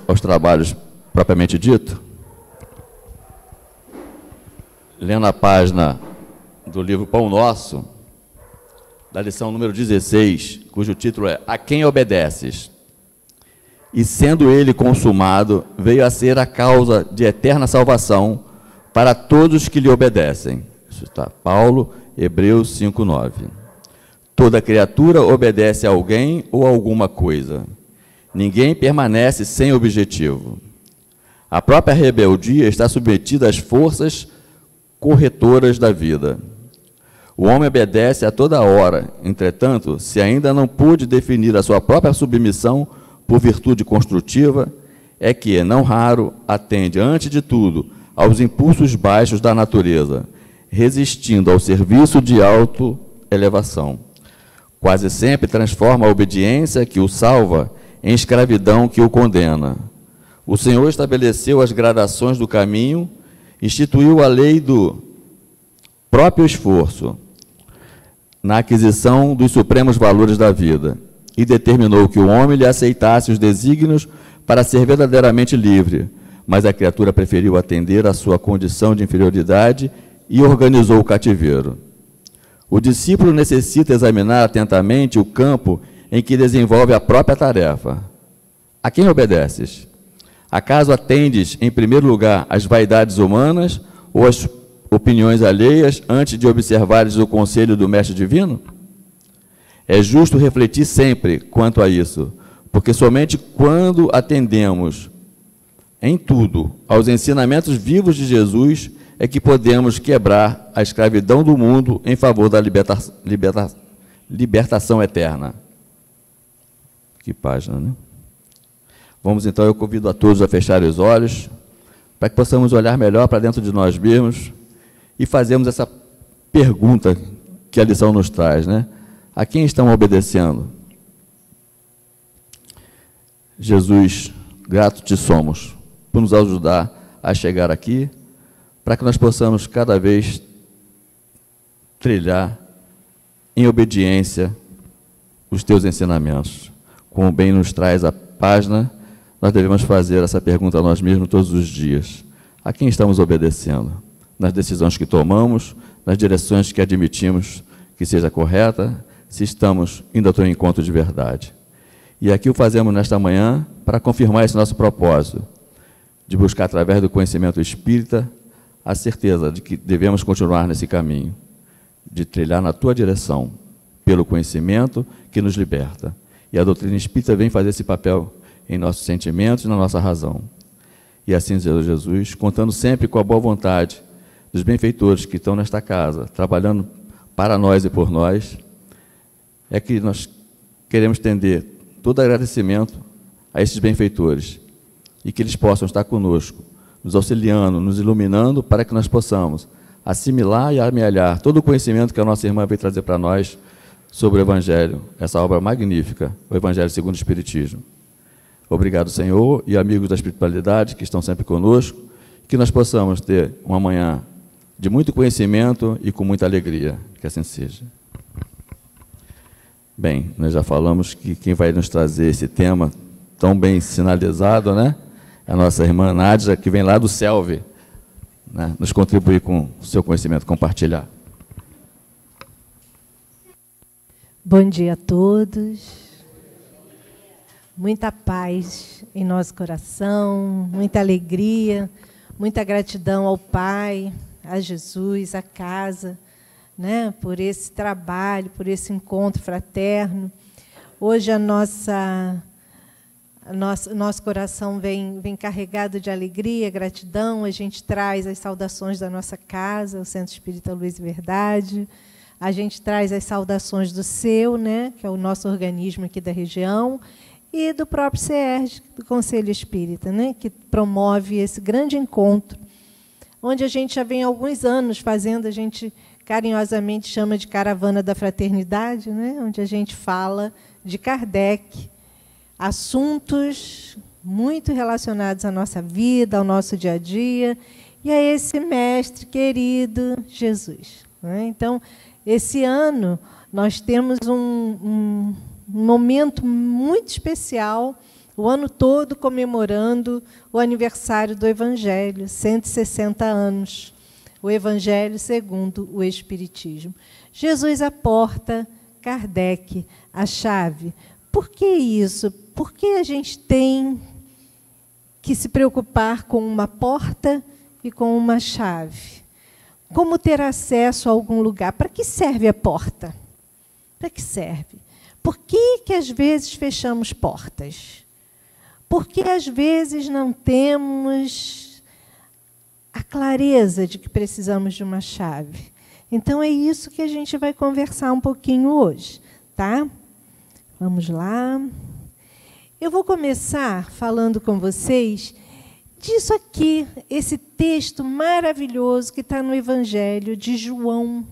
aos trabalhos propriamente dito, lendo a página do livro Pão Nosso, da lição número 16, cujo título é A Quem Obedeces? E sendo ele consumado, veio a ser a causa de eterna salvação para todos que lhe obedecem. Isso está Paulo, Hebreus 5:9. Toda criatura obedece a alguém ou a alguma coisa. Ninguém permanece sem objetivo. A própria rebeldia está submetida às forças corretoras da vida. O homem obedece a toda hora, entretanto, se ainda não pôde definir a sua própria submissão por virtude construtiva, é que, não raro, atende, antes de tudo, aos impulsos baixos da natureza, resistindo ao serviço de autoelevação. Quase sempre transforma a obediência que o salva em escravidão que o condena. O Senhor estabeleceu as gradações do caminho, instituiu a lei do próprio esforço na aquisição dos supremos valores da vida e determinou que o homem lhe aceitasse os desígnios para ser verdadeiramente livre, mas a criatura preferiu atender à sua condição de inferioridade e organizou o cativeiro. O discípulo necessita examinar atentamente o campo em que desenvolve a própria tarefa. A quem obedeces? Acaso atendes, em primeiro lugar, às vaidades humanas ou às opiniões alheias antes de observares o conselho do Mestre Divino? É justo refletir sempre quanto a isso, porque somente quando atendemos em tudo aos ensinamentos vivos de Jesus é que podemos quebrar a escravidão do mundo em favor da libertação eterna. Que página, né? Vamos então, eu convido a todos a fecharem os olhos, para que possamos olhar melhor para dentro de nós mesmos e fazermos essa pergunta que a lição nos traz, né? A quem estão obedecendo? Jesus, grato te somos por nos ajudar a chegar aqui, para que nós possamos cada vez trilhar em obediência os teus ensinamentos. Como bem nos traz a página, nós devemos fazer essa pergunta a nós mesmos todos os dias. A quem estamos obedecendo? Nas decisões que tomamos, nas direções que admitimos que seja correta, se estamos indo ao teu encontro de verdade. E aqui o fazemos nesta manhã para confirmar esse nosso propósito, de buscar através do conhecimento espírita a certeza de que devemos continuar nesse caminho, de trilhar na tua direção, pelo conhecimento que nos liberta. E a doutrina espírita vem fazer esse papel em nossos sentimentos e na nossa razão. E assim, Senhor Jesus, contando sempre com a boa vontade dos benfeitores que estão nesta casa, trabalhando para nós e por nós, é que nós queremos tender todo agradecimento a esses benfeitores e que eles possam estar conosco, nos auxiliando, nos iluminando, para que nós possamos assimilar e amealhar todo o conhecimento que a nossa irmã veio trazer para nós sobre o Evangelho, essa obra magnífica, o Evangelho segundo o Espiritismo. Obrigado, Senhor, e amigos da espiritualidade que estão sempre conosco, que nós possamos ter uma manhã de muito conhecimento e com muita alegria, que assim seja. Bem, nós já falamos que quem vai nos trazer esse tema tão bem sinalizado, né, é a nossa irmã Nádia, que vem lá do CELV, né, nos contribuir com o seu conhecimento, compartilhar. Bom dia a todos. Muita paz em nosso coração, muita alegria, muita gratidão ao Pai, a Jesus, à casa, né, por esse trabalho, por esse encontro fraterno. Hoje nosso coração vem carregado de alegria, gratidão. A gente traz as saudações da nossa casa, o Centro Espírita Luz e Verdade. A gente traz as saudações do seu, né, que é o nosso organismo aqui da região, e do próprio CERJ, do Conselho Espírita, né, que promove esse grande encontro, onde a gente já vem há alguns anos fazendo, a gente carinhosamente chama de Caravana da Fraternidade, né, onde a gente fala de Kardec, assuntos muito relacionados à nossa vida, ao nosso dia a dia, e a esse mestre querido, Jesus. Né? Então, esse ano, nós temos um momento muito especial o ano todo comemorando o aniversário do Evangelho, 160 anos. O Evangelho segundo o Espiritismo. Jesus à porta, Kardec a chave. Por que isso? Por que a gente tem que se preocupar com uma porta e com uma chave? Como ter acesso a algum lugar? Para que serve a porta? Para que serve? Por que às vezes fechamos portas? Por que às vezes não temos a clareza de que precisamos de uma chave? Então é isso que a gente vai conversar um pouquinho hoje, tá? Vamos lá. Eu vou começar falando com vocês disso aqui, esse texto maravilhoso que está no Evangelho de João.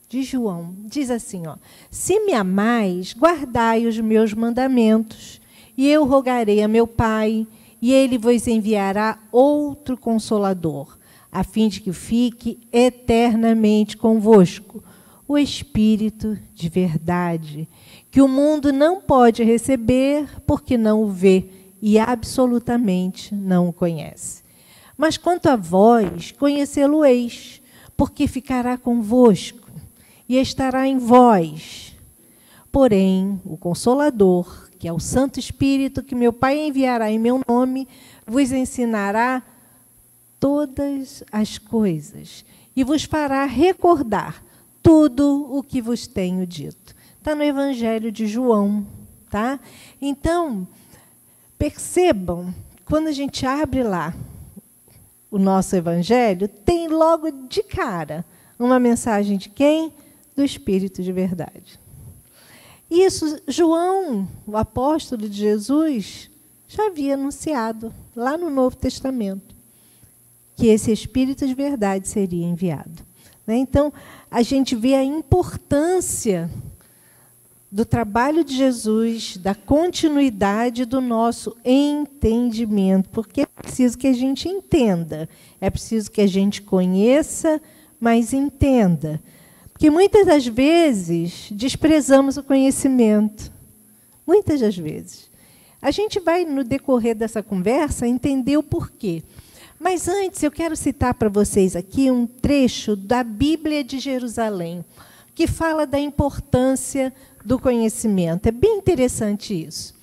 Diz assim, ó: se me amais, guardai os meus mandamentos, e eu rogarei a meu Pai, e ele vos enviará outro Consolador, a fim de que fique eternamente convosco, o Espírito de verdade, que o mundo não pode receber, porque não o vê e absolutamente não o conhece. Mas quanto a vós, conhecê-lo-eis, porque ficará convosco e estará em vós. Porém, o Consolador, que é o Santo Espírito, que meu Pai enviará em meu nome, vos ensinará todas as coisas e vos fará recordar tudo o que vos tenho dito. Está no Evangelho de João, tá? Então, percebam, quando a gente abre lá o nosso Evangelho, tem logo de cara uma mensagem de quem? Do Espírito de verdade. Isso, João, o apóstolo de Jesus, já havia anunciado lá no Novo Testamento, que esse Espírito de verdade seria enviado. Então, a gente vê a importância do trabalho de Jesus, da continuidade do nosso entendimento, porque é preciso que a gente entenda, é preciso que a gente conheça, mas entenda. Porque muitas das vezes desprezamos o conhecimento. Muitas das vezes. A gente vai, no decorrer dessa conversa, entender o porquê. Mas antes, eu quero citar para vocês aqui um trecho da Bíblia de Jerusalém, que fala da importância do conhecimento. É bem interessante isso.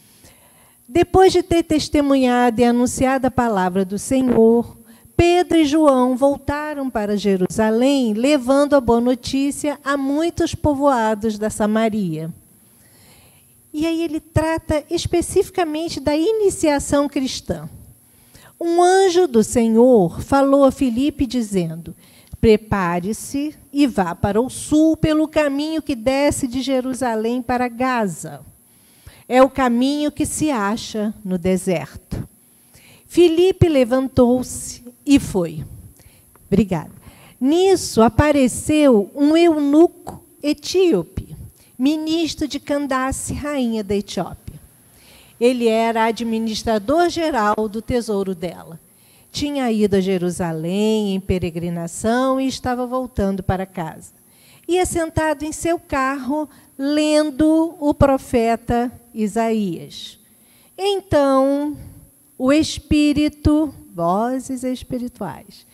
Depois de ter testemunhado e anunciado a palavra do Senhor, Pedro e João voltaram para Jerusalém, levando a boa notícia a muitos povoados da Samaria. E aí ele trata especificamente da iniciação cristã. Um anjo do Senhor falou a Filipe, dizendo: prepare-se e vá para o sul pelo caminho que desce de Jerusalém para Gaza. É o caminho que se acha no deserto. Filipe levantou-se e foi. Obrigada. Nisso apareceu um eunuco etíope, ministro de Candace, rainha da Etiópia. Ele era administrador geral do tesouro dela. Tinha ido a Jerusalém em peregrinação e estava voltando para casa. Ia sentado em seu carro, lendo o profeta Isaías. Então, o Espírito, vozes espirituais,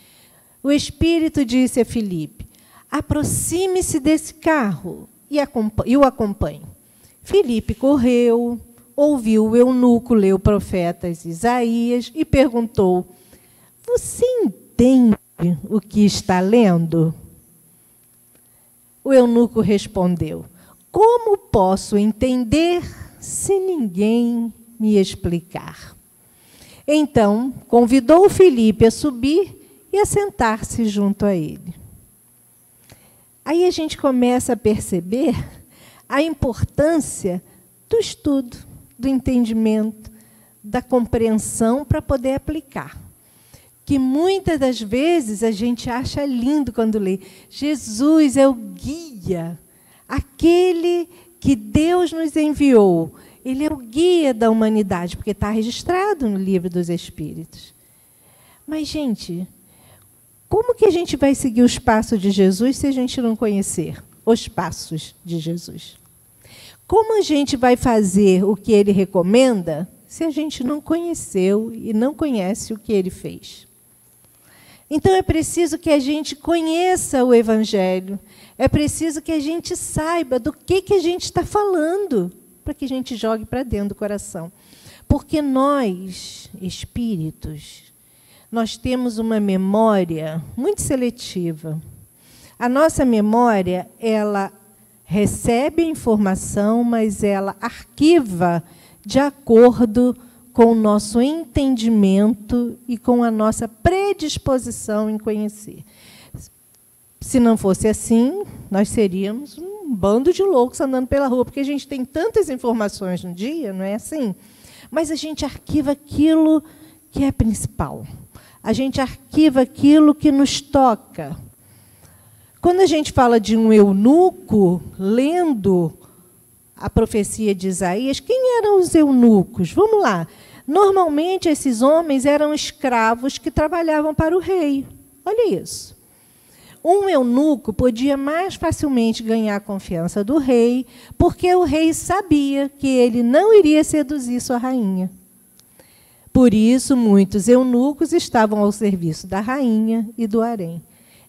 o Espírito disse a Filipe: aproxime-se desse carro e o acompanhe. Filipe correu, ouviu o eunuco ler o profeta Isaías e perguntou: você entende o que está lendo? O eunuco respondeu: como posso entender se ninguém me explicar? Então, convidou Filipe a subir e a sentar-se junto a ele. Aí a gente começa a perceber a importância do estudo, do entendimento, da compreensão para poder aplicar. Que muitas das vezes a gente acha lindo quando lê: Jesus é o guia, aquele que Deus nos enviou. Ele é o guia da humanidade, porque está registrado no Livro dos Espíritos. Mas, gente, como que a gente vai seguir os passos de Jesus se a gente não conhecer os passos de Jesus? Como a gente vai fazer o que ele recomenda se a gente não conheceu e não conhece o que ele fez. Então é preciso que a gente conheça o Evangelho, é preciso que a gente saiba do que a gente está falando, para que a gente jogue para dentro do coração. Porque nós, espíritos, nós temos uma memória muito seletiva. A nossa memória, ela recebe a informação, mas ela arquiva de acordo com o nosso entendimento e com a nossa predisposição em conhecer. Se não fosse assim, nós seríamos um bando de loucos andando pela rua, porque a gente tem tantas informações no dia, não é assim? Mas a gente arquiva aquilo que é principal. A gente arquiva aquilo que nos toca. Quando a gente fala de um eunuco lendo a profecia de Isaías, quem eram os eunucos? Vamos lá. Normalmente, esses homens eram escravos que trabalhavam para o rei. Olha isso. Um eunuco podia mais facilmente ganhar a confiança do rei, porque o rei sabia que ele não iria seduzir sua rainha. Por isso, muitos eunucos estavam ao serviço da rainha e do harém.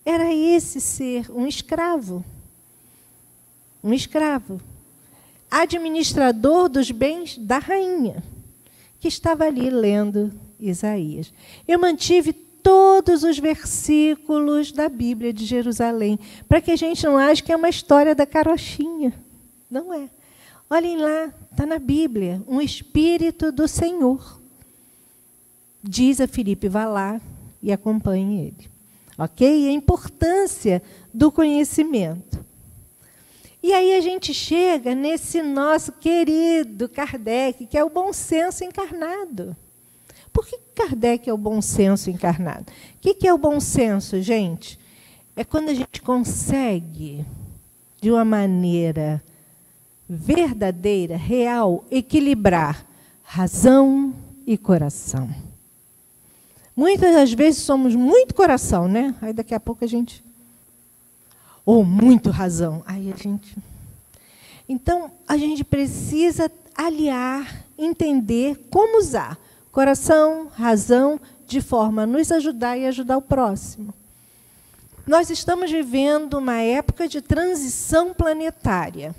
Era esse ser um escravo. Um escravo. Administrador dos bens da rainha, que estava ali lendo Isaías. Eu mantive todos os versículos da Bíblia de Jerusalém, para que a gente não ache que é uma história da carochinha. Não é. Olhem lá, está na Bíblia, um Espírito do Senhor. Diz a Filipe, vá lá e acompanhe ele. Ok? E a importância do conhecimento. E aí a gente chega nesse nosso querido Kardec, que é o bom senso encarnado. Por que Kardec é o bom senso encarnado? O que é o bom senso, gente? É quando a gente consegue, de uma maneira verdadeira, real, equilibrar razão e coração. Muitas das vezes somos muito coração, né? Aí daqui a pouco a gente... Ou muito razão. Aí a gente... Então, a gente precisa aliar, entender como usar coração, razão, de forma a nos ajudar e ajudar o próximo. Nós estamos vivendo uma época de transição planetária.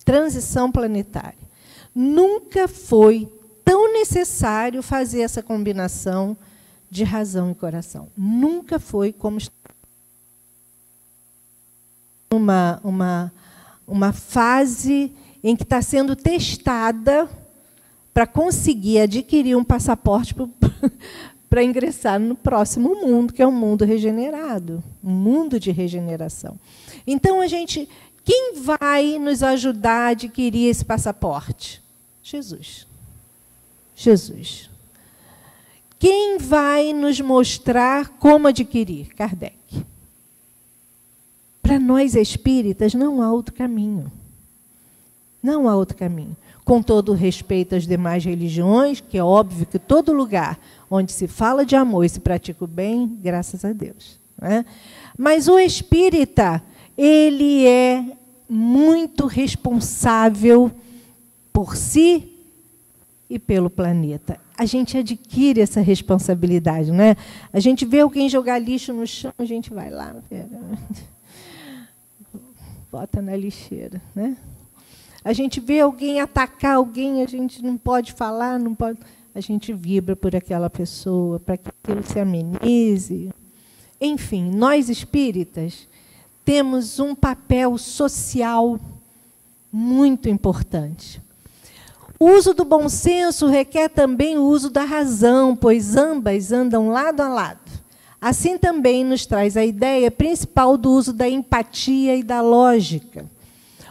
Transição planetária. Nunca foi tão necessário fazer essa combinação de razão e coração. Nunca foi como uma fase em que está sendo testada para conseguir adquirir um passaporte para ingressar no próximo mundo, que é um mundo regenerado, um mundo de regeneração. Então, quem vai nos ajudar a adquirir esse passaporte? Jesus. Jesus. Quem vai nos mostrar como adquirir? Kardec. Para nós espíritas, não há outro caminho. Não há outro caminho. Com todo o respeito às demais religiões, que é óbvio que todo lugar onde se fala de amor e se pratica o bem, graças a Deus. Né? Mas o espírita, ele é muito responsável por si e pelo planeta. A gente adquire essa responsabilidade, né? A gente vê alguém jogar lixo no chão, a gente vai lá, bota na lixeira, né? A gente vê alguém atacar alguém, a gente não pode falar, não pode, a gente vibra por aquela pessoa, para que aquilo se amenize. Enfim, nós espíritas temos um papel social muito importante. O uso do bom senso requer também o uso da razão, pois ambas andam lado a lado. Assim também nos traz a ideia principal do uso da empatia e da lógica,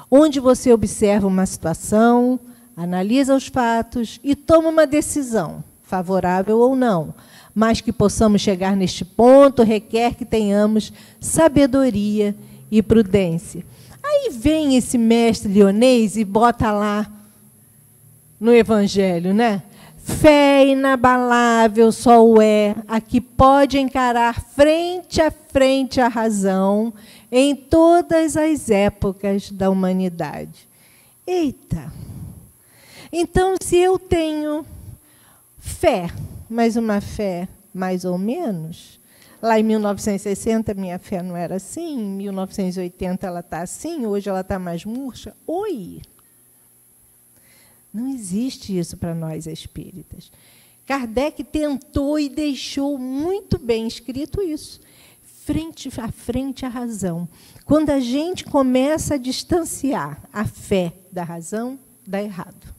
onde você observa uma situação, analisa os fatos e toma uma decisão, favorável ou não, mas que possamos chegar neste ponto requer que tenhamos sabedoria e prudência. Aí vem esse mestre leonês e bota lá no Evangelho, né? Fé inabalável só o é a que pode encarar frente a frente a razão em todas as épocas da humanidade. Eita! Então, se eu tenho fé, mas uma fé mais ou menos, lá em 1960 minha fé não era assim, em 1980 ela está assim, hoje ela está mais murcha. Oi! Não existe isso para nós espíritas. Kardec tentou e deixou muito bem escrito isso. Frente a frente à razão. Quando a gente começa a distanciar a fé da razão, dá errado.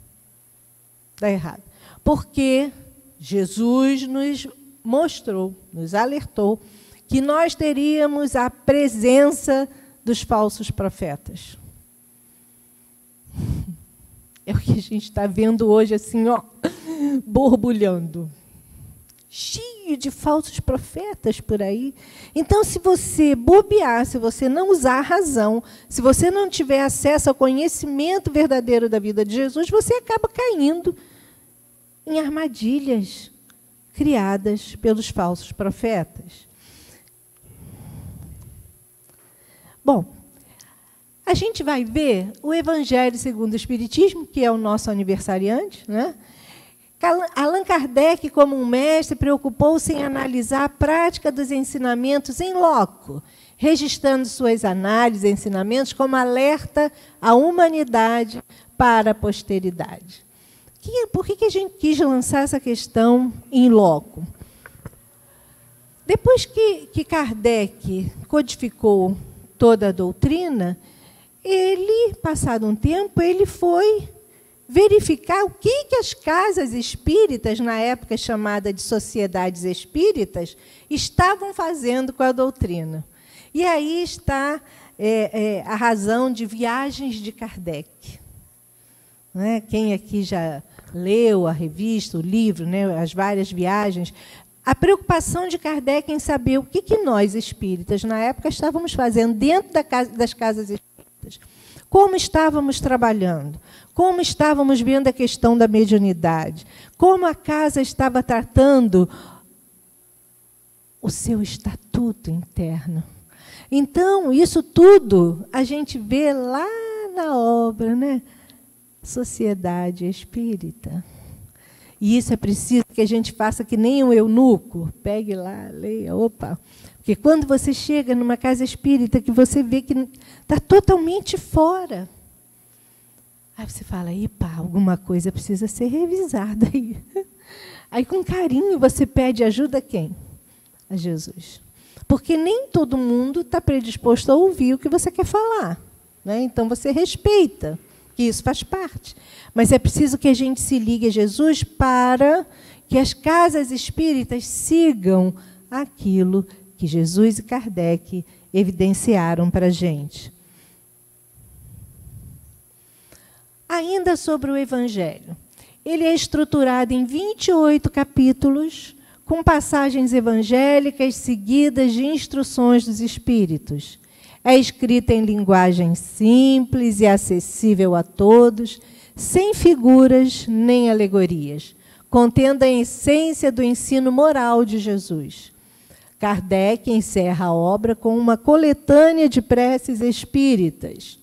Dá errado. Porque Jesus nos mostrou, nos alertou, que nós teríamos a presença dos falsos profetas. É o que a gente está vendo hoje, assim, ó, borbulhando. Cheio de falsos profetas por aí. Então, se você bobear, se você não usar a razão, se você não tiver acesso ao conhecimento verdadeiro da vida de Jesus, você acaba caindo em armadilhas criadas pelos falsos profetas. Bom, a gente vai ver o Evangelho segundo o Espiritismo, que é o nosso aniversariante, né? Allan Kardec, como um mestre, preocupou-se em analisar a prática dos ensinamentos em loco, registrando suas análises e ensinamentos como alerta à humanidade para a posteridade. Por que a gente quis lançar essa questão em loco? Depois que Kardec codificou toda a doutrina, ele, passado um tempo, ele foi verificar o que as casas espíritas, na época chamada de sociedades espíritas, estavam fazendo com a doutrina. E aí está a razão de Viagens de Kardec. Né? Quem aqui já leu a revista, o livro, né? As várias viagens, a preocupação de Kardec em saber o que nós, espíritas, na época, estávamos fazendo dentro das casas espíritas. Como estávamos trabalhando, como estávamos vendo a questão da mediunidade, como a casa estava tratando o seu estatuto interno. Então, isso tudo a gente vê lá na obra, né? Sociedade Espírita. E isso é preciso que a gente faça que nem um eunuco. Pegue lá, leia, opa. Porque quando você chega numa casa espírita, que você vê que está totalmente fora, aí você fala, epa, alguma coisa precisa ser revisada aí. Aí, com carinho, você pede ajuda a quem? A Jesus. Porque nem todo mundo está predisposto a ouvir o que você quer falar. Né? Então, você respeita, que isso faz parte. Mas é preciso que a gente se ligue a Jesus para que as casas espíritas sigam aquilo que Jesus e Kardec evidenciaram para a gente. Ainda sobre o Evangelho. Ele é estruturado em 28 capítulos, com passagens evangélicas seguidas de instruções dos Espíritos. É escrita em linguagem simples e acessível a todos, sem figuras nem alegorias, contendo a essência do ensino moral de Jesus. Kardec encerra a obra com uma coletânea de preces espíritas,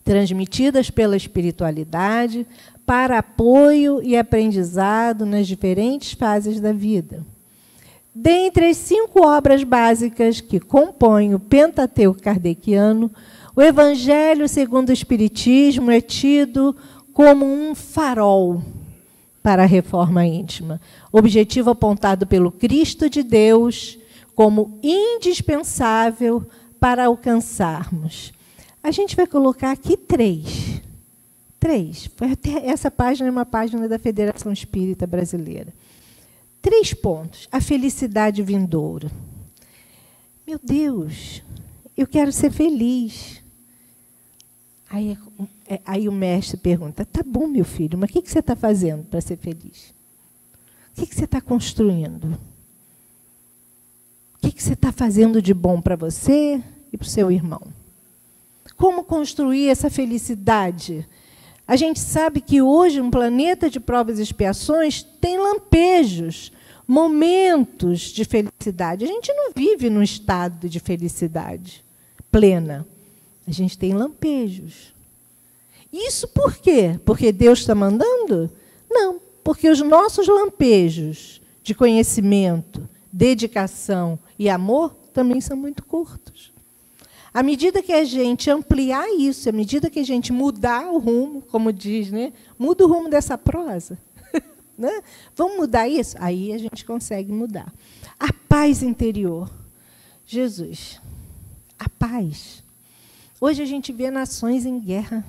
transmitidas pela espiritualidade para apoio e aprendizado nas diferentes fases da vida. Dentre as 5 obras básicas que compõem o Pentateuco kardeciano, o Evangelho segundo o Espiritismo é tido como um farol para a reforma íntima, objetivo apontado pelo Cristo de Deus como indispensável para alcançarmos. A gente vai colocar aqui 3. Essa página é uma página da Federação Espírita Brasileira. 3 pontos. A felicidade vindoura. Meu Deus, eu quero ser feliz. Aí o mestre pergunta, tá bom, meu filho, mas o que você está fazendo para ser feliz? O que você está construindo? O que você está fazendo de bom para você e para o seu irmão? Como construir essa felicidade? A gente sabe que hoje um planeta de provas e expiações tem lampejos, momentos de felicidade. A gente não vive num estado de felicidade plena. A gente tem lampejos. Isso por quê? Porque Deus está mandando? Não, porque os nossos lampejos de conhecimento, dedicação e amor também são muito curtos. À medida que a gente ampliar isso, à medida que a gente mudar o rumo, como diz, né? Muda o rumo dessa prosa. Né? Vamos mudar isso? Aí a gente consegue mudar. A paz interior. Jesus, a paz. Hoje a gente vê nações em guerra.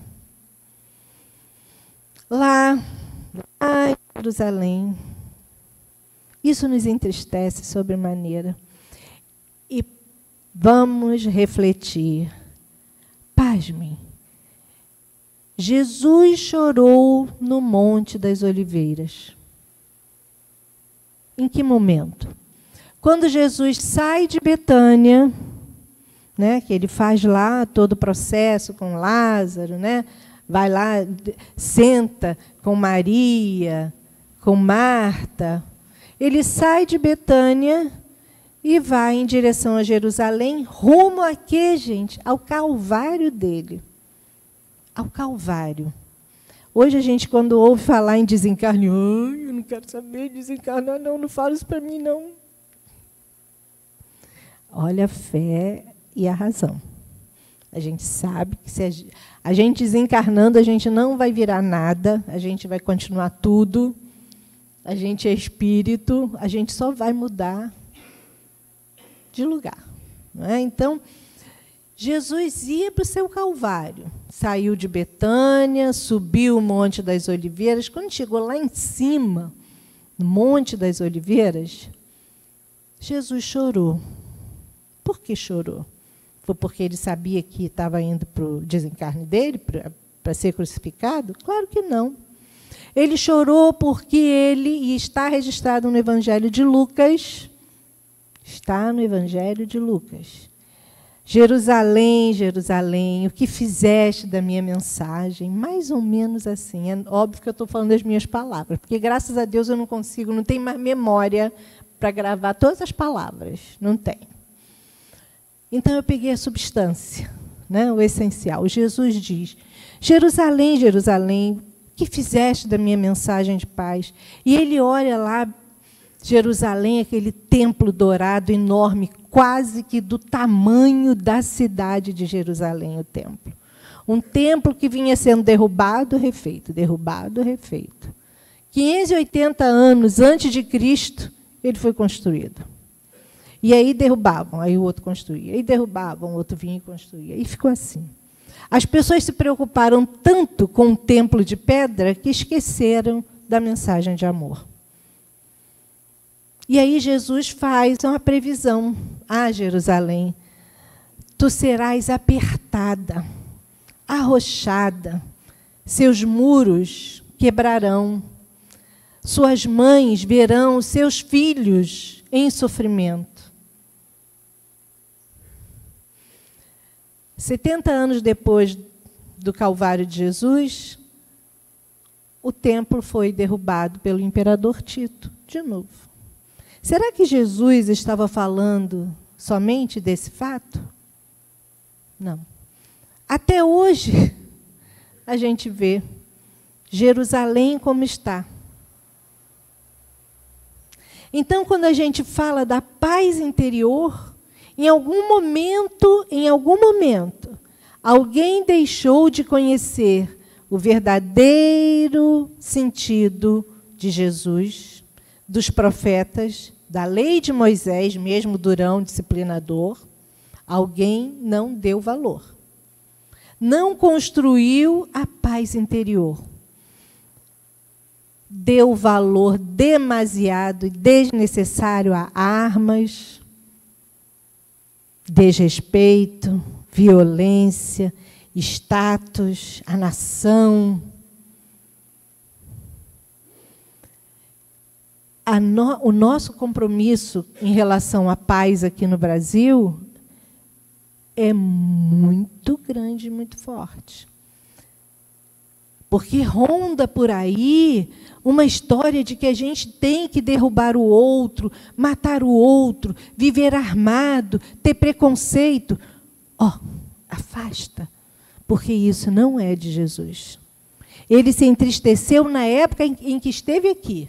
Lá em Jerusalém. Isso nos entristece sobremaneira. E vamos refletir. Pasmem. Jesus chorou no Monte das Oliveiras. Em que momento? Quando Jesus sai de Betânia, né, que ele faz lá todo o processo com Lázaro, né, vai lá, senta com Maria, com Marta. Ele sai de Betânia e vai em direção a Jerusalém, rumo a quê, gente? Ao Calvário dele. Ao Calvário. Hoje a gente, quando ouve falar em desencarne, eu não quero saber de desencarnar, não fala isso para mim, não. Olha a fé e a razão. A gente sabe que se a gente desencarnando, a gente não vai virar nada, a gente vai continuar tudo, a gente é espírito, a gente só vai mudar de lugar. Não é? Então, Jesus ia para o seu Calvário, saiu de Betânia, subiu o Monte das Oliveiras. Quando chegou lá em cima, no Monte das Oliveiras, Jesus chorou. Por que chorou? Foi porque ele sabia que estava indo para o desencarne dele, para ser crucificado? Claro que não. Ele chorou porque ele, e está registrado no Evangelho de Lucas, está no Evangelho de Lucas. Jerusalém, Jerusalém, o que fizeste da minha mensagem? Mais ou menos assim. É óbvio que eu estou falando das minhas palavras, porque, graças a Deus, eu não consigo, não tenho mais memória para gravar todas as palavras. Não tenho. Então, eu peguei a substância, né, o essencial. Jesus diz, Jerusalém, Jerusalém, o que fizeste da minha mensagem de paz? E ele olha lá, Jerusalém, aquele templo dourado enorme, quase que do tamanho da cidade de Jerusalém, o templo. Um templo que vinha sendo derrubado, refeito, derrubado, refeito. 580 anos antes de Cristo, ele foi construído. E aí derrubavam, aí o outro construía. Aí derrubavam, o outro vinha e construía. E ficou assim. As pessoas se preocuparam tanto com o templo de pedra que esqueceram da mensagem de amor. E aí Jesus faz uma previsão. Ah, Jerusalém, tu serás apertada, arrochada, seus muros quebrarão, suas mães verão seus filhos em sofrimento. 70 anos depois do Calvário de Jesus, o templo foi derrubado pelo imperador Tito, de novo. Será que Jesus estava falando somente desse fato? Não. Até hoje, a gente vê Jerusalém como está. Então, quando a gente fala da paz interior, em algum momento, alguém deixou de conhecer o verdadeiro sentido de Jesus, dos profetas, da lei de Moisés, mesmo durão, disciplinador. Alguém não deu valor. Não construiu a paz interior. Deu valor demasiado e desnecessário a armas, desrespeito, violência, status, a nação. O nosso compromisso em relação à paz aqui no Brasil é muito grande e muito forte. Porque ronda por aí uma história de que a gente tem que derrubar o outro, matar o outro, viver armado, ter preconceito. Afasta. porque isso não é de Jesus. Ele se entristeceu na época em que esteve aqui,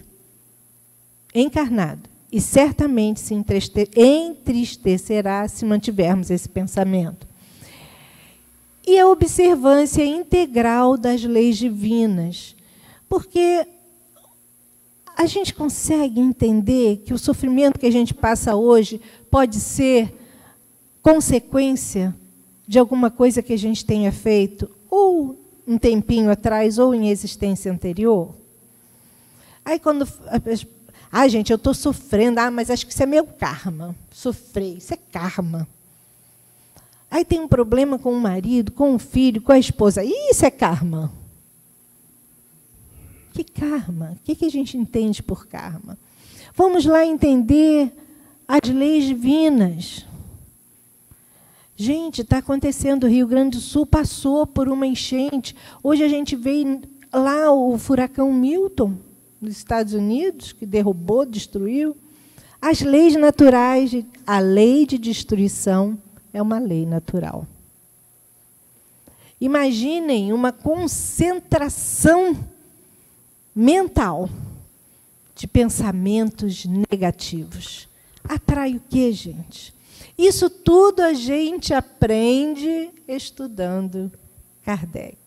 encarnado, e certamente se entristecerá se mantivermos esse pensamento. E a observância integral das leis divinas, porque a gente consegue entender que o sofrimento que a gente passa hoje pode ser consequência de alguma coisa que a gente tenha feito, ou um tempinho atrás, ou em existência anterior. Aí quando... gente, eu estou sofrendo. Mas acho que isso é meu karma. Sofrer, isso é karma. Aí tem um problema com o marido, com o filho, com a esposa. Isso é karma. Que karma? O que a gente entende por karma? Vamos lá entender as leis divinas. Gente, está acontecendo, o Rio Grande do Sul passou por uma enchente. Hoje a gente vê lá o furacão Milton, nos Estados Unidos, que derrubou, destruiu. As leis naturais, a lei de destruição é uma lei natural. Imaginem uma concentração mental de pensamentos negativos. Atrai o quê, gente? Isso tudo a gente aprende estudando Kardec.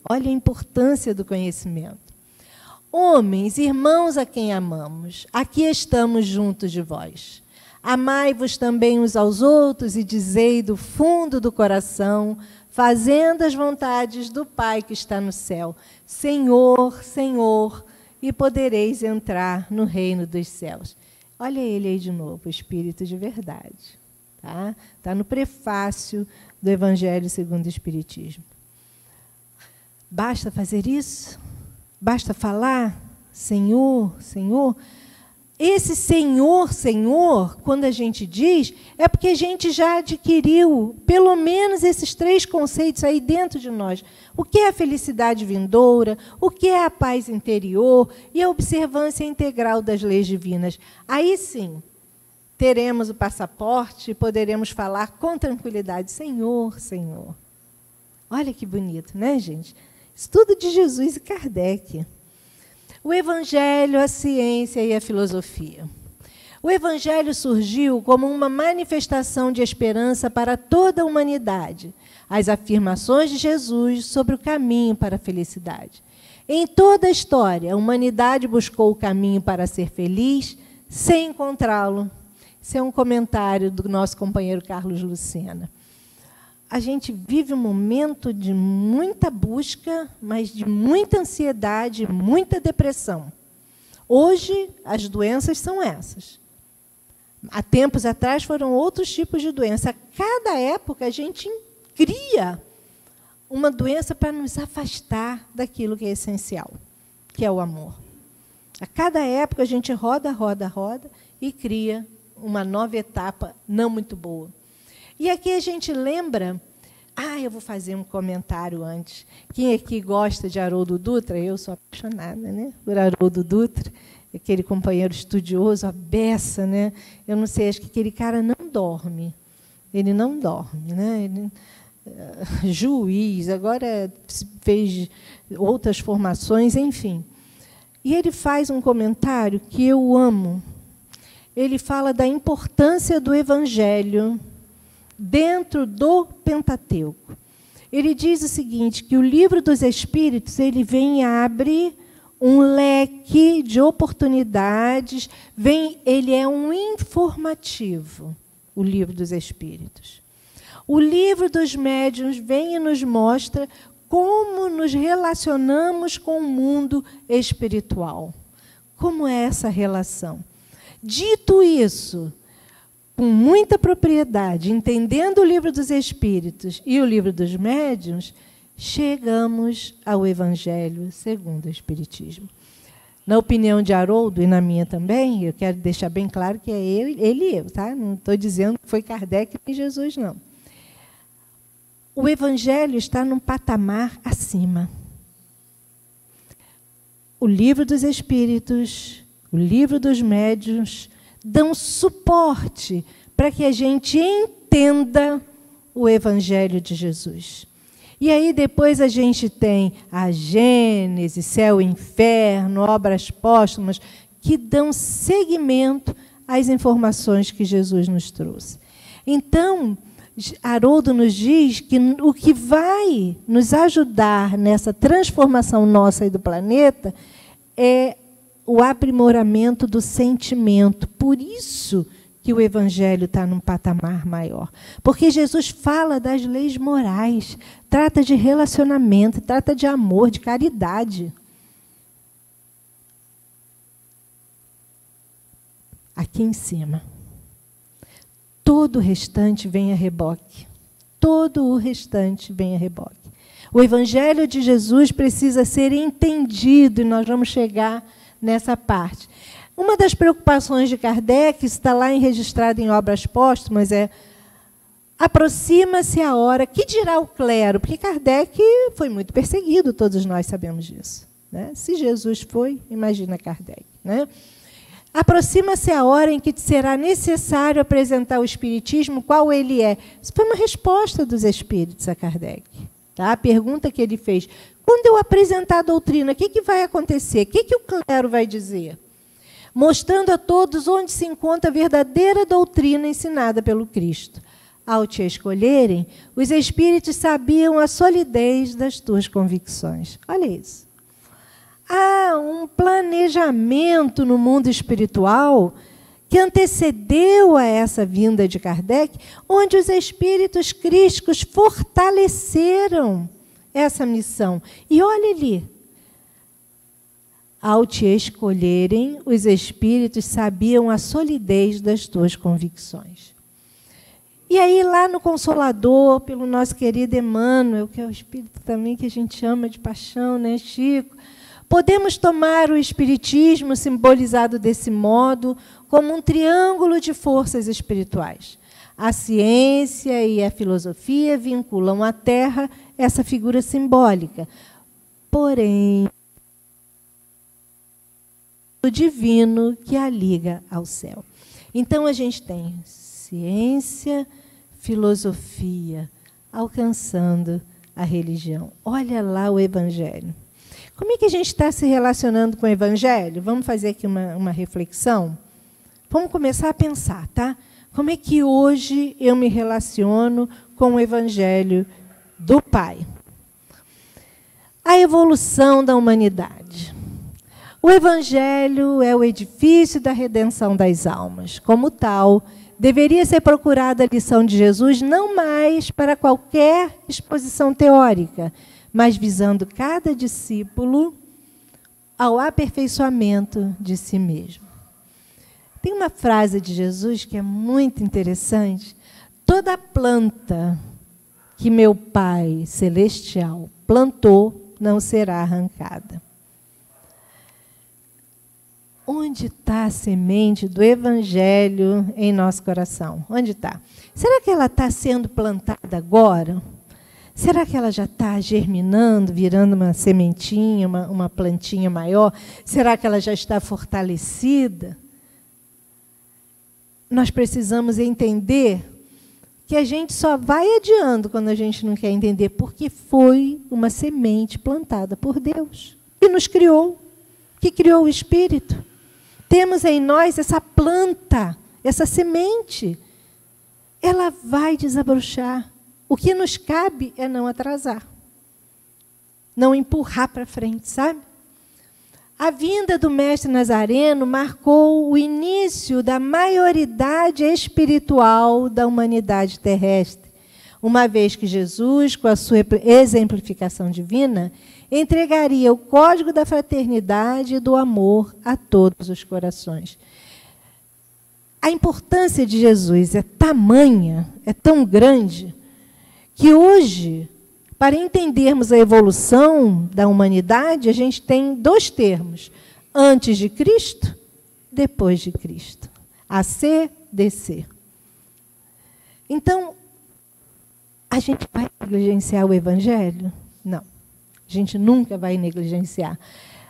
Olha a importância do conhecimento. Homens, irmãos a quem amamos, aqui estamos juntos de vós. Amai-vos também uns aos outros e dizei do fundo do coração, fazendo as vontades do Pai que está no céu, Senhor, Senhor, e podereis entrar no reino dos céus. Olha ele aí de novo, o Espírito de verdade. Tá no prefácio do Evangelho segundo o Espiritismo. Basta fazer isso? Basta falar, Senhor, Senhor? Esse Senhor, Senhor, quando a gente diz, é porque a gente já adquiriu pelo menos esses 3 conceitos aí dentro de nós. O que é a felicidade vindoura, o que é a paz interior e a observância integral das leis divinas. Aí sim, teremos o passaporte e poderemos falar com tranquilidade, Senhor, Senhor. Olha que bonito, né, gente? Estudo de Jesus e Kardec. O Evangelho, a ciência e a filosofia. O Evangelho surgiu como uma manifestação de esperança para toda a humanidade, as afirmações de Jesus sobre o caminho para a felicidade. Em toda a história, a humanidade buscou o caminho para ser feliz sem encontrá-lo. Esse é um comentário do nosso companheiro Carlos Lucena. A gente vive um momento de muita busca, mas de muita ansiedade, muita depressão. Hoje, as doenças são essas. Há tempos atrás foram outros tipos de doença. A cada época, a gente cria uma doença para nos afastar daquilo que é essencial, que é o amor. A cada época, a gente roda e cria uma nova etapa não muito boa. E aqui a gente lembra... eu vou fazer um comentário antes. Quem aqui gosta de Haroldo Dutra? Eu sou apaixonada, né, por Haroldo Dutra, aquele companheiro estudioso, a beça, né? Eu não sei, acho que aquele cara não dorme. Ele não dorme, né? Ele, juiz, agora fez outras formações, enfim. E ele faz um comentário que eu amo. Ele fala da importância do Evangelho dentro do Pentateuco. Ele diz o seguinte, que o Livro dos Espíritos ele vem e abre um leque de oportunidades, ele é um informativo, o Livro dos Espíritos. O Livro dos Médiuns vem e nos mostra como nos relacionamos com o mundo espiritual. Como é essa relação? Dito isso, com muita propriedade, entendendo o Livro dos Espíritos e o Livro dos Médiuns, chegamos ao Evangelho segundo o Espiritismo. Na opinião de Haroldo e na minha também, eu quero deixar bem claro que é ele e eu, tá? Não estou dizendo que foi Kardec e Jesus, não. O Evangelho está num patamar acima. O Livro dos Espíritos, o Livro dos Médiuns, dão suporte para que a gente entenda o Evangelho de Jesus. E aí depois a gente tem a Gênesis, céu e inferno, obras póstumas, que dão seguimento às informações que Jesus nos trouxe. Então, Haroldo nos diz que o que vai nos ajudar nessa transformação nossa e do planeta é o aprimoramento do sentimento. Por isso que o Evangelho está num patamar maior. Porque Jesus fala das leis morais, trata de relacionamento, trata de amor, de caridade. Aqui em cima. Todo o restante vem a reboque. Todo o restante vem a reboque. O Evangelho de Jesus precisa ser entendido, e nós vamos chegar nessa parte. Uma das preocupações de Kardec, está lá registrado em Obras Póstumas, é: aproxima-se a hora, que dirá o clero? Porque Kardec foi muito perseguido, todos nós sabemos disso, né? Se Jesus foi, imagina Kardec, né? Aproxima-se a hora em que será necessário apresentar o Espiritismo, qual ele é. Isso foi uma resposta dos Espíritos a Kardec. Tá? A pergunta que ele fez: quando eu apresentar a doutrina, o que vai acontecer? O que o clero vai dizer? Mostrando a todos onde se encontra a verdadeira doutrina ensinada pelo Cristo. Ao te escolherem, os Espíritos sabiam a solidez das tuas convicções. Olha isso. Há um planejamento no mundo espiritual que antecedeu a essa vinda de Kardec, onde os espíritos crísticos fortaleceram essa missão. E olha ali, ao te escolherem, os espíritos sabiam a solidez das tuas convicções. E aí, lá no Consolador, pelo nosso querido Emmanuel, que é o espírito também que a gente ama de paixão, né, Chico? Podemos tomar o Espiritismo, simbolizado desse modo, como um triângulo de forças espirituais. A ciência e a filosofia vinculam à Terra essa figura simbólica. Porém, o divino que a liga ao céu. Então, a gente tem ciência, filosofia, alcançando a religião. Olha lá o Evangelho. Como é que a gente está se relacionando com o Evangelho? Vamos fazer aqui uma reflexão? Vamos começar a pensar, tá? Como é que hoje eu me relaciono com o Evangelho do Pai? A evolução da humanidade. O Evangelho é o edifício da redenção das almas. Como tal, deveria ser procurada a lição de Jesus não mais para qualquer exposição teórica, mas visando cada discípulo ao aperfeiçoamento de si mesmo. Tem uma frase de Jesus que é muito interessante: toda planta que meu Pai Celestial plantou não será arrancada. Onde está a semente do Evangelho em nosso coração? Onde está? Será que ela está sendo plantada agora? Será que ela já está germinando, virando uma sementinha, uma plantinha maior? Será que ela já está fortalecida? Nós precisamos entender que a gente só vai adiando quando a gente não quer entender, porque foi uma semente plantada por Deus, que nos criou, que criou o Espírito. Temos em nós essa planta, essa semente. Ela vai desabrochar. O que nos cabe é não atrasar, não empurrar para frente, sabe? A vinda do Mestre Nazareno marcou o início da maioridade espiritual da humanidade terrestre, uma vez que Jesus, com a sua exemplificação divina, entregaria o código da fraternidade e do amor a todos os corações. A importância de Jesus é tamanha, é tão grande, que hoje, para entendermos a evolução da humanidade, a gente tem dois termos: antes de Cristo, depois de Cristo. AC, DC. Então, a gente vai negligenciar o Evangelho? Não. A gente nunca vai negligenciar.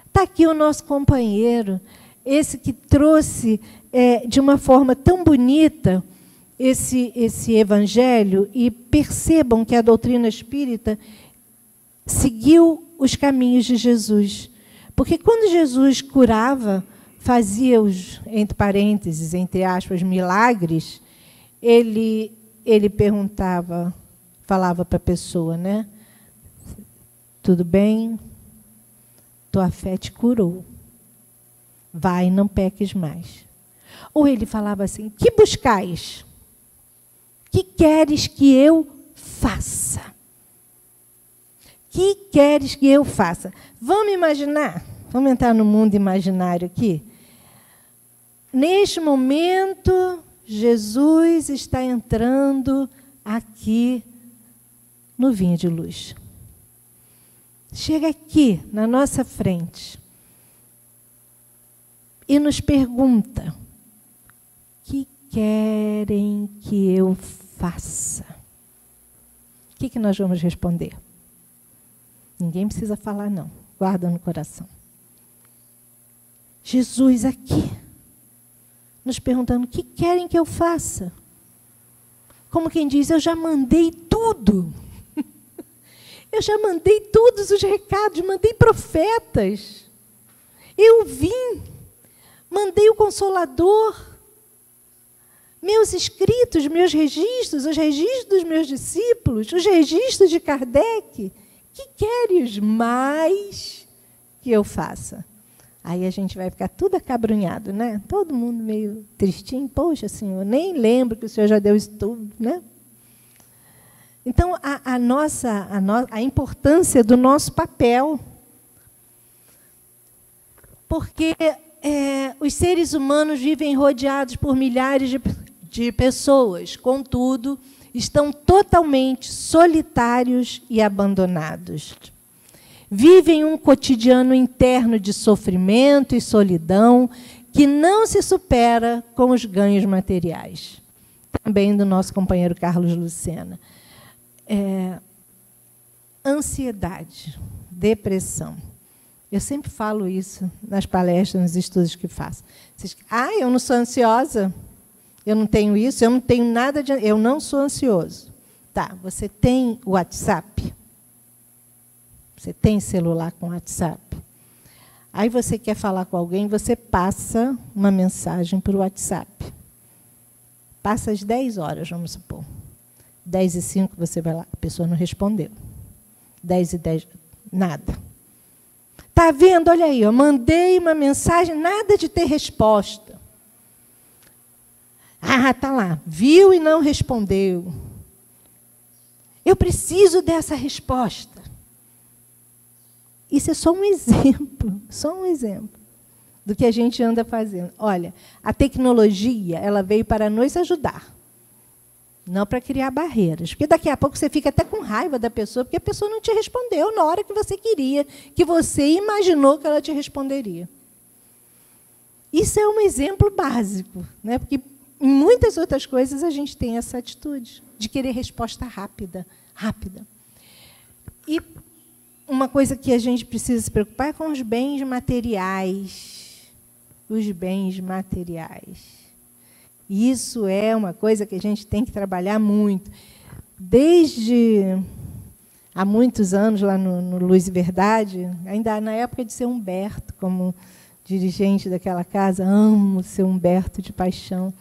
Está aqui o nosso companheiro, esse que trouxe de uma forma tão bonita esse Evangelho, e percebam que a doutrina espírita seguiu os caminhos de Jesus. Porque quando Jesus curava, fazia os, entre parênteses, entre aspas, milagres, ele perguntava, falava para a pessoa, né? Tudo bem? Tua fé te curou. Vai, não peques mais. Ou ele falava assim, que buscais? Que queres que eu faça? Que queres que eu faça? Vamos imaginar, vamos entrar no mundo imaginário aqui. Neste momento, Jesus está entrando aqui no Vinha de Luz. Chega aqui, na nossa frente, e nos pergunta, o que querem que eu faça? O que nós vamos responder? Ninguém precisa falar, não. Guarda no coração. Jesus aqui, nos perguntando, o que querem que eu faça? Como quem diz, eu já mandei tudo. Eu já mandei todos os recados, mandei profetas. Eu vim, mandei o Consolador. Meus escritos, meus registros, os registros dos meus discípulos, os registros de Kardec. Que queres mais que eu faça? Aí a gente vai ficar tudo acabrunhado, né? Todo mundo meio tristinho. Poxa, Senhor, nem lembro que o Senhor já deu isso tudo, né? Então, a importância do nosso papel. Porque os seres humanos vivem rodeados por milhares de pessoas, contudo, estão totalmente solitários e abandonados. Vivem um cotidiano interno de sofrimento e solidão que não se supera com os ganhos materiais. Também do nosso companheiro Carlos Lucena. Ansiedade, depressão. Eu sempre falo isso nas palestras, nos estudos que faço. Eu não sou ansiosa, eu não tenho isso, eu não tenho nada de... Eu não sou ansioso. Tá, você tem WhatsApp? Você tem celular com WhatsApp? Aí você quer falar com alguém, você passa uma mensagem para o WhatsApp. Passa às 10 horas, vamos supor. 10h05, você vai lá, a pessoa não respondeu. 10h10, nada. Está vendo? Olha aí, eu mandei uma mensagem, nada de ter resposta. Está lá, viu e não respondeu. Eu preciso dessa resposta. Isso é só um exemplo do que a gente anda fazendo. Olha, a tecnologia, ela veio para nos ajudar, não para criar barreiras. Porque daqui a pouco você fica até com raiva da pessoa, porque a pessoa não te respondeu na hora que você queria, que você imaginou que ela te responderia. Isso é um exemplo básico, né? Porque em muitas outras coisas a gente tem essa atitude de querer resposta rápida. E uma coisa que a gente precisa se preocupar é com os bens materiais. Os bens materiais. Isso é uma coisa que a gente tem que trabalhar muito. Desde há muitos anos, lá no Luz e Verdade, ainda na época de seu Humberto, como dirigente daquela casa, amo seu Humberto de paixão,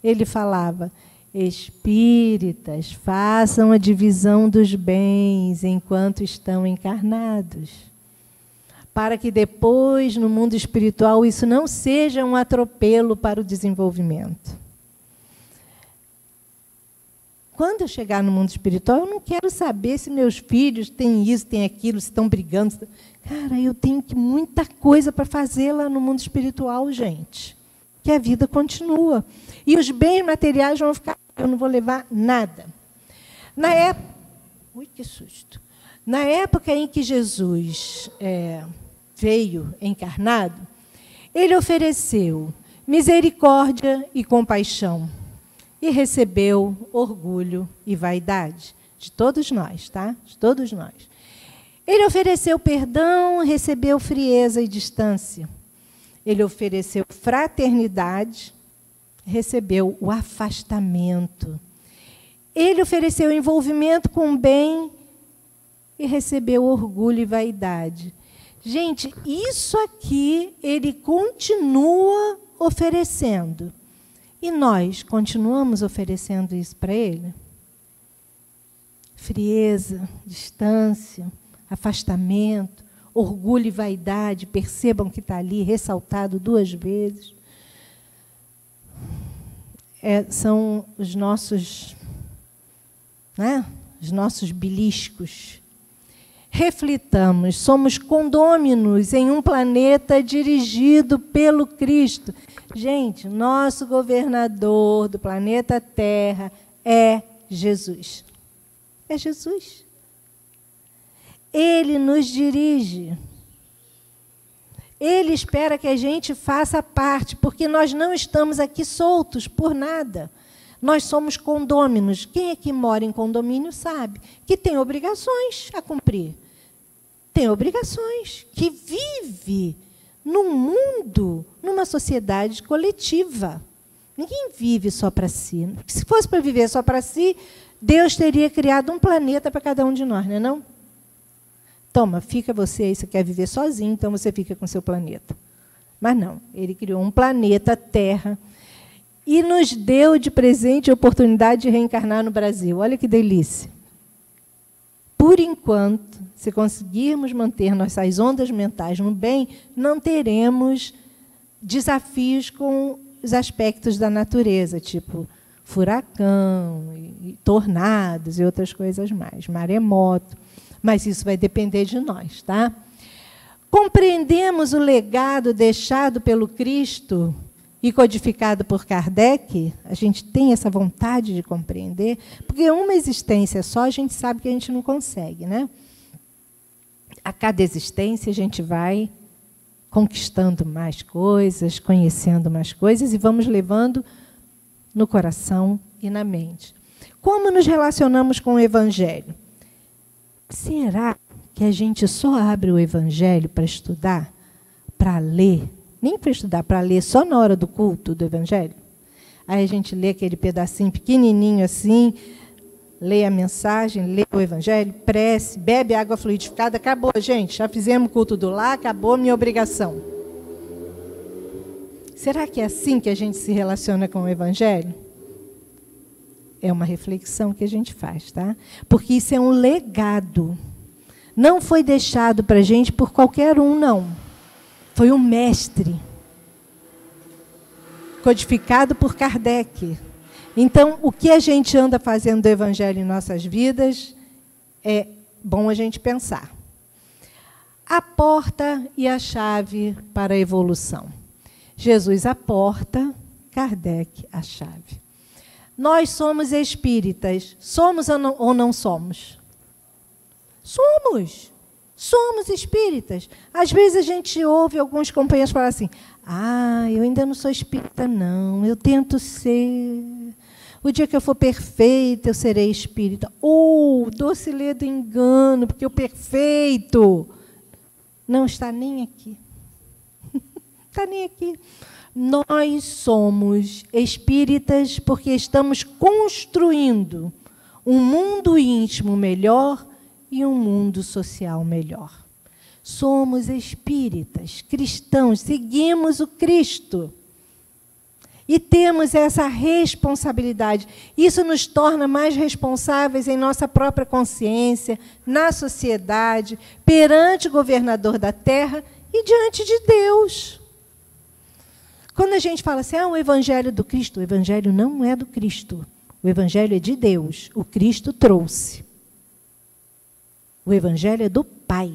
ele falava, espíritas, façam a divisão dos bens enquanto estão encarnados, para que depois, no mundo espiritual, isso não seja um atropelo para o desenvolvimento. Quando eu chegar no mundo espiritual, eu não quero saber se meus filhos têm isso, têm aquilo, se estão brigando. Cara, eu tenho muita coisa para fazer lá no mundo espiritual, gente. Que a vida continua. E os bens materiais vão ficar... Eu não vou levar nada. Na época... Ui, que susto. Na época em que Jesus veio encarnado, ele ofereceu misericórdia e compaixão. E recebeu orgulho e vaidade de todos nós, tá? De todos nós. Ele ofereceu perdão, recebeu frieza e distância. Ele ofereceu fraternidade, recebeu o afastamento. Ele ofereceu envolvimento com o bem e recebeu orgulho e vaidade. Gente, isso aqui ele continua oferecendo. E nós continuamos oferecendo isso para ele? Frieza, distância, afastamento, orgulho e vaidade, percebam que está ali ressaltado 2 vezes. São os nossos, né? Os nossos beliscos. Reflitamos, somos condôminos em um planeta dirigido pelo Cristo. Gente, nosso governador do planeta Terra é Jesus. É Jesus. Ele nos dirige. Ele espera que a gente faça parte, porque nós não estamos aqui soltos por nada. Nós somos condôminos. Quem é que mora em condomínio sabe que tem obrigações a cumprir. Tem obrigações, que vive num mundo, numa sociedade coletiva. Ninguém vive só para si. Se fosse para viver só para si, Deus teria criado um planeta para cada um de nós, não é não? Toma, fica você aí, você quer viver sozinho, então você fica com seu planeta. Mas não, ele criou um planeta, Terra, e nos deu de presente a oportunidade de reencarnar no Brasil. Olha que delícia. Por enquanto, se conseguirmos manter nossas ondas mentais no bem, não teremos desafios com os aspectos da natureza, tipo furacão, e tornados e outras coisas mais, maremoto. Mas isso vai depender de nós, tá? Compreendemos o legado deixado pelo Cristo e codificado por Kardec? A gente tem essa vontade de compreender, porque uma existência só a gente sabe que a gente não consegue, né? A cada existência a gente vai conquistando mais coisas, conhecendo mais coisas e vamos levando no coração e na mente. Como nos relacionamos com o Evangelho? Será que a gente só abre o Evangelho para estudar, para ler? Nem para estudar, para ler só na hora do culto do Evangelho? Aí a gente lê aquele pedacinho pequenininho assim, lê a mensagem, lê o Evangelho, prece, bebe água fluidificada, acabou, gente, já fizemos o culto do lar, acabou a minha obrigação. Será que é assim que a gente se relaciona com o Evangelho? É uma reflexão que a gente faz, tá? Porque isso é um legado. Não foi deixado para a gente por qualquer um, não. Foi um mestre, codificado por Kardec. Então, o que a gente anda fazendo do Evangelho em nossas vidas é bom a gente pensar. A porta e a chave para a evolução. Jesus a porta, Kardec a chave. Nós somos espíritas. Somos ou não somos? Somos. Somos espíritas. Às vezes a gente ouve alguns companheiros falar assim, eu ainda não sou espírita, não. Eu tento ser. O dia que eu for perfeita, eu serei espírita. Doce ledo engano, porque o perfeito não está nem aqui. Está nem aqui. Nós somos espíritas porque estamos construindo um mundo íntimo melhor e um mundo social melhor. Somos espíritas, cristãos, seguimos o Cristo. E temos essa responsabilidade. Isso nos torna mais responsáveis em nossa própria consciência, na sociedade, perante o governador da terra e diante de Deus. Quando a gente fala assim, o Evangelho do Cristo, o Evangelho não é do Cristo. O Evangelho é de Deus. O Cristo trouxe. O Evangelho é do Pai.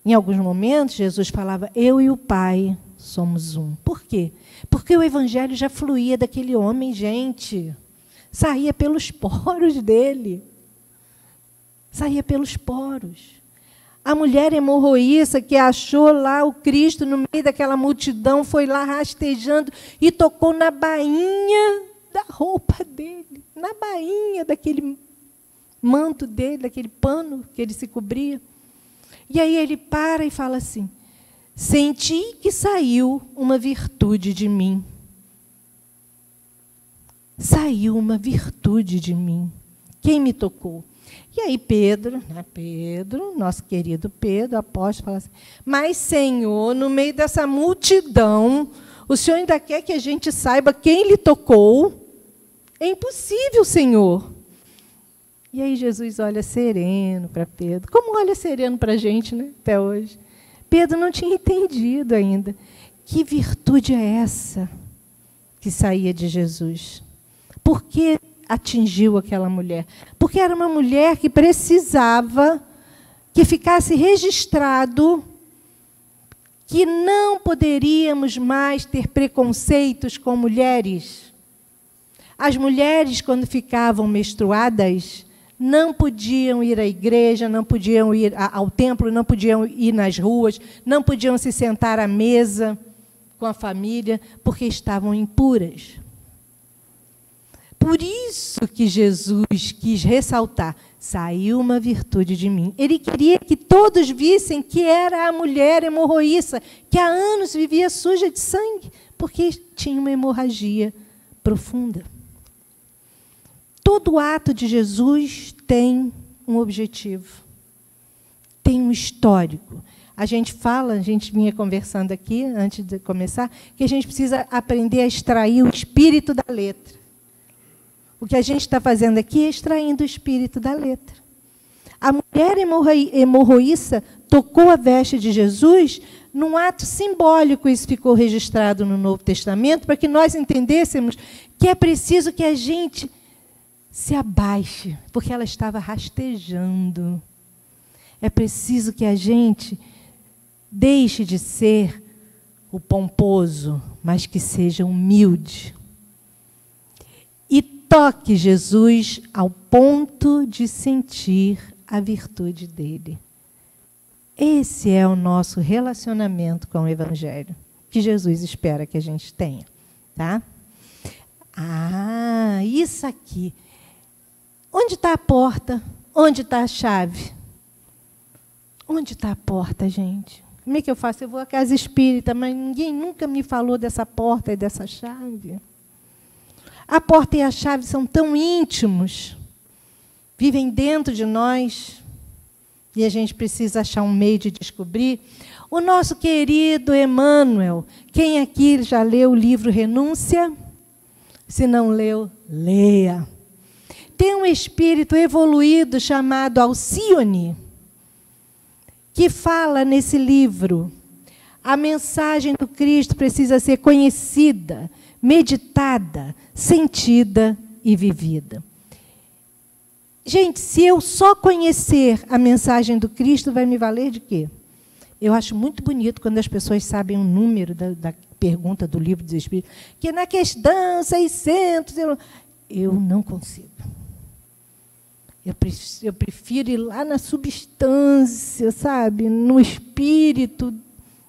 Em alguns momentos, Jesus falava, eu e o Pai somos um. Por quê? Porque o Evangelho já fluía daquele homem, gente. Saía pelos poros dele. Saía pelos poros. A mulher hemorroíça que achou lá o Cristo no meio daquela multidão, foi lá rastejando e tocou na bainha da roupa dele, na bainha daquele manto dele, daquele pano que ele se cobria. E aí ele para e fala assim, senti que saiu uma virtude de mim. Saiu uma virtude de mim. Quem me tocou? E aí Pedro, nosso querido Pedro, apóstolo, fala assim, mas, Senhor, no meio dessa multidão, o Senhor ainda quer que a gente saiba quem lhe tocou? É impossível, Senhor. E aí Jesus olha sereno para Pedro, como olha sereno para a gente, né, até hoje. Pedro não tinha entendido ainda. Que virtude é essa que saía de Jesus? Por que atingiu aquela mulher? Porque era uma mulher que precisava que ficasse registrado que não poderíamos mais ter preconceitos com mulheres. As mulheres, quando ficavam menstruadas, não podiam ir à igreja, não podiam ir ao templo, não podiam ir nas ruas, não podiam se sentar à mesa com a família, porque estavam impuras. Por isso que Jesus quis ressaltar, saiu uma virtude de mim. Ele queria que todos vissem que era a mulher hemorroíça, que há anos vivia suja de sangue, porque tinha uma hemorragia profunda. Todo ato de Jesus tem um objetivo, tem um histórico. A gente vinha conversando aqui, antes de começar, que a gente precisa aprender a extrair o espírito da letra. O que a gente está fazendo aqui é extraindo o espírito da letra. A mulher hemorroíça tocou a veste de Jesus num ato simbólico, isso ficou registrado no Novo Testamento, para que nós entendêssemos que é preciso que a gente se abaixe, porque ela estava rastejando. É preciso que a gente deixe de ser o pomposo, mas que seja humilde. E toque Jesus ao ponto de sentir a virtude dele. Esse é o nosso relacionamento com o Evangelho, que Jesus espera que a gente tenha. Tá? Isso aqui. Onde está a porta? Onde está a chave? Onde está a porta, gente? Como é que eu faço? Eu vou à casa espírita, mas ninguém nunca me falou dessa porta e dessa chave. A porta e a chave são tão íntimos, vivem dentro de nós, e a gente precisa achar um meio de descobrir. O nosso querido Emmanuel, quem aqui já leu o livro Renúncia? Se não leu, leia. Tem um espírito evoluído chamado Alcione, que fala nesse livro, a mensagem do Cristo precisa ser conhecida, meditada, sentida e vivida. Gente, se eu só conhecer a mensagem do Cristo, vai me valer de quê? Eu acho muito bonito quando as pessoas sabem o número da pergunta do livro dos Espíritos, que na questão 600, eu não consigo. Eu prefiro ir lá na substância, sabe? No espírito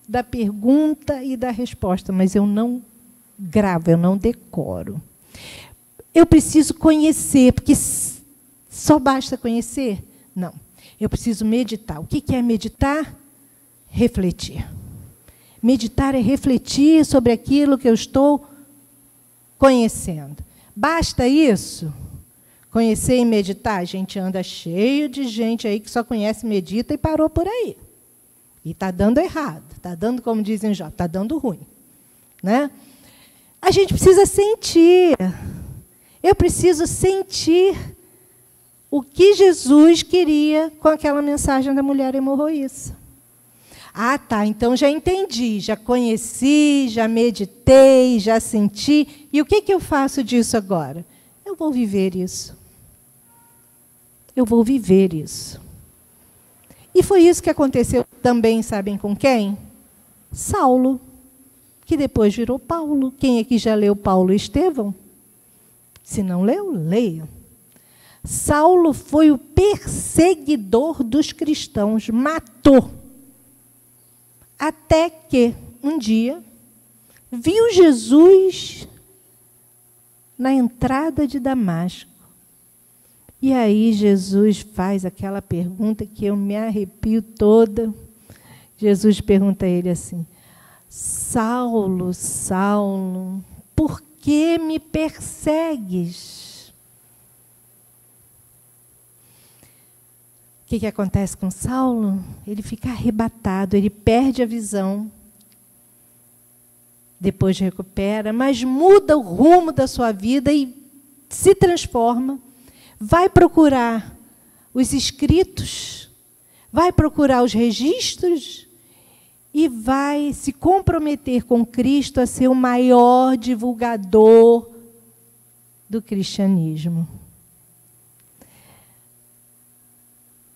da pergunta e da resposta, mas eu não gravo, eu não decoro. Eu preciso conhecer, porque só basta conhecer? Não. Eu preciso meditar. O que é meditar? Refletir. Meditar é refletir sobre aquilo que eu estou conhecendo. Basta isso? Conhecer e meditar? A gente anda cheio de gente aí que só conhece, medita e parou por aí. E está dando errado. Está dando, como dizem já, está dando ruim. Né? A gente precisa sentir. Eu preciso sentir o que Jesus queria com aquela mensagem da mulher hemorroíça. Tá, então já entendi, já conheci, já meditei, já senti. E o que eu faço disso agora? Eu vou viver isso. Eu vou viver isso. E foi isso que aconteceu também, sabem com quem? Saulo, que depois virou Paulo. Quem aqui já leu Paulo e Estevão? Se não leu, leia. Saulo foi o perseguidor dos cristãos, matou. Até que, um dia, viu Jesus na entrada de Damasco. E aí Jesus faz aquela pergunta que eu me arrepio toda. Jesus pergunta a ele assim: Saulo, Saulo, por que me persegues? que acontece com Saulo? Ele fica arrebatado, ele perde a visão. Depois recupera, mas muda o rumo da sua vida e se transforma. Vai procurar os escritos, vai procurar os registros e vai se comprometer com Cristo a ser o maior divulgador do cristianismo.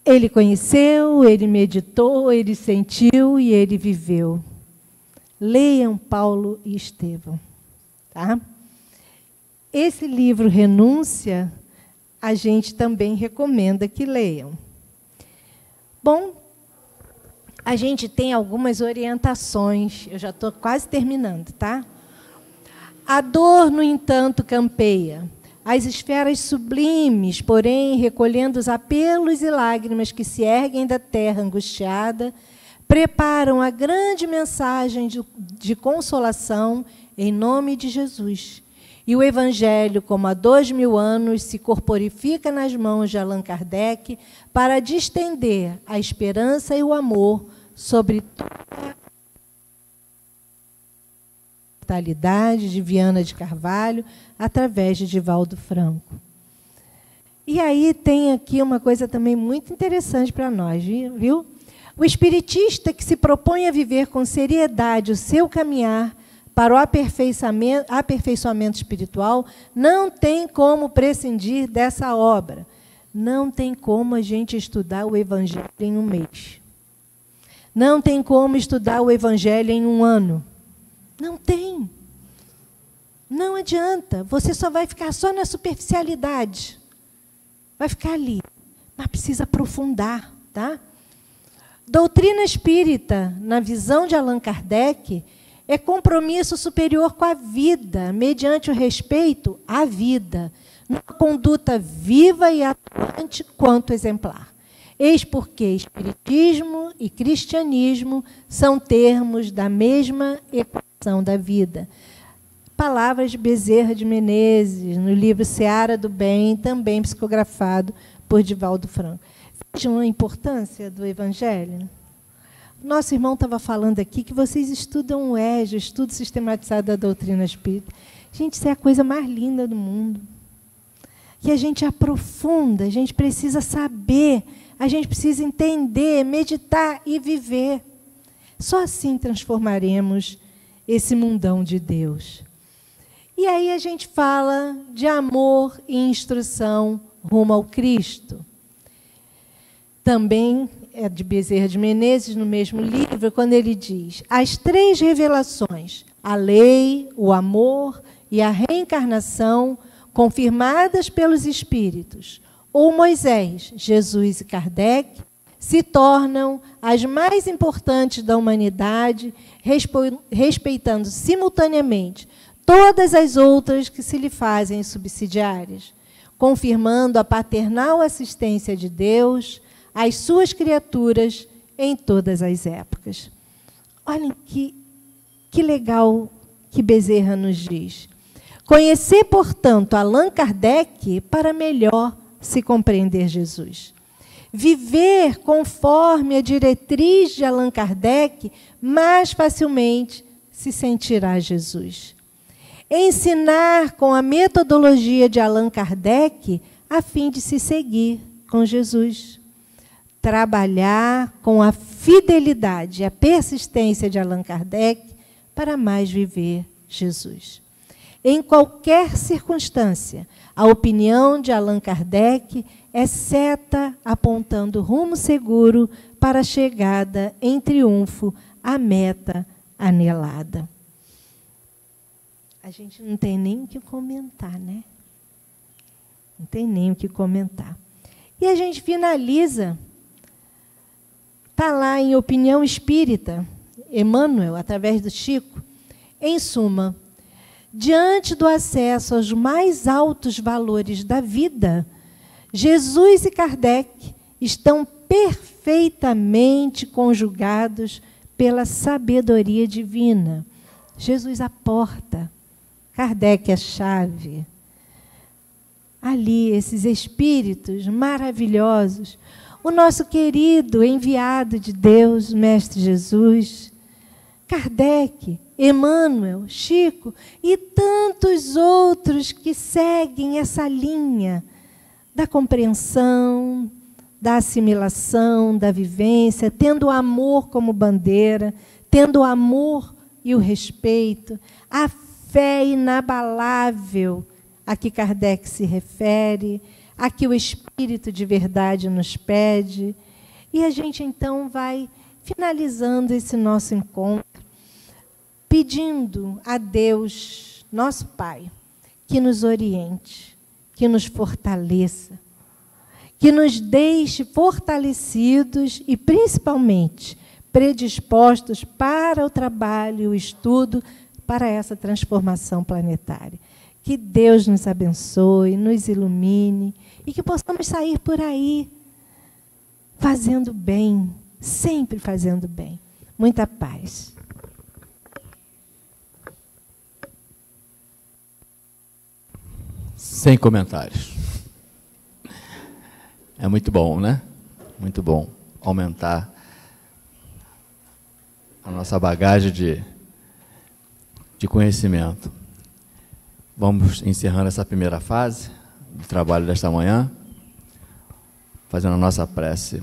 Ele conheceu, ele meditou, ele sentiu e ele viveu. Leiam Paulo e Estevão. Tá? Esse livro, Renúncia, a gente também recomenda que leiam. Bom, a gente tem algumas orientações, eu já estou quase terminando, tá? A dor, no entanto, campeia. As esferas sublimes, porém, recolhendo os apelos e lágrimas que se erguem da terra angustiada, preparam a grande mensagem de consolação em nome de Jesus. E o Evangelho, como há 2000 anos, se corporifica nas mãos de Allan Kardec para distender a esperança e o amor sobre toda a mortalidade de Viana de Carvalho, através de Divaldo Franco. E aí tem aqui uma coisa também muito interessante para nós, viu? O espiritista que se propõe a viver com seriedade o seu caminhar para o aperfeiçoamento espiritual não tem como prescindir dessa obra. Não tem como a gente estudar o Evangelho em um mês. Não tem como estudar o Evangelho em um ano. Não tem. Não adianta. Você só vai ficar só na superficialidade. Vai ficar ali. Mas precisa aprofundar, tá? Doutrina espírita, na visão de Allan Kardec, é compromisso superior com a vida, mediante o respeito à vida, numa conduta viva e atuante quanto exemplar. Eis porque espiritismo e cristianismo são termos da mesma equação da vida. Palavras de Bezerra de Menezes, no livro Seara do Bem, também psicografado por Divaldo Franco. Vejam a importância do Evangelho. Nosso irmão estava falando aqui que vocês estudam o EJA, o Estudo Sistematizado da Doutrina Espírita. Gente, isso é a coisa mais linda do mundo. Que a gente aprofunda, a gente precisa saber, a gente precisa entender, meditar e viver. Só assim transformaremos esse mundão de Deus. E aí a gente fala de amor e instrução rumo ao Cristo. Também é de Bezerra de Menezes, no mesmo livro, quando ele diz: as 3 revelações, a lei, o amor e a reencarnação, confirmadas pelos Espíritos, ou Moisés, Jesus e Kardec, se tornam as mais importantes da humanidade, respeitando simultaneamente todas as outras que se lhe fazem subsidiárias, confirmando a paternal assistência de Deus às suas criaturas em todas as épocas. Olhem que legal que Bezerra nos diz. Conhecer, portanto, Allan Kardec para melhor se compreender Jesus. Viver conforme a diretriz de Allan Kardec, mais facilmente se sentirá Jesus. Ensinar com a metodologia de Allan Kardec a fim de se seguir com Jesus. Trabalhar com a fidelidade e a persistência de Allan Kardec para mais viver Jesus. Em qualquer circunstância, a opinião de Allan Kardec é seta apontando rumo seguro para a chegada em triunfo à meta anelada. A gente não tem nem o que comentar, né? Não tem nem o que comentar. E a gente finaliza. Está lá em Opinião Espírita, Emmanuel, através do Chico. Em suma, diante do acesso aos mais altos valores da vida, Jesus e Kardec estão perfeitamente conjugados pela sabedoria divina. Jesus a porta, Kardec a chave. Ali, esses espíritos maravilhosos, o nosso querido enviado de Deus, Mestre Jesus, Kardec, Emmanuel, Chico e tantos outros que seguem essa linha da compreensão, da assimilação, da vivência, tendo o amor como bandeira, tendo o amor e o respeito, a fé inabalável a que Kardec se refere, a que o Espírito de verdade nos pede. E a gente, então, vai finalizando esse nosso encontro, pedindo a Deus, nosso Pai, que nos oriente, que nos fortaleça, que nos deixe fortalecidos e, principalmente, predispostos para o trabalho e o estudo para essa transformação planetária. Que Deus nos abençoe, nos ilumine e que possamos sair por aí fazendo bem, sempre fazendo bem. Muita paz. Sem comentários. É muito bom, né? Muito bom aumentar a nossa bagagem de conhecimento. Vamos encerrando essa primeira fase do trabalho desta manhã, fazendo a nossa prece.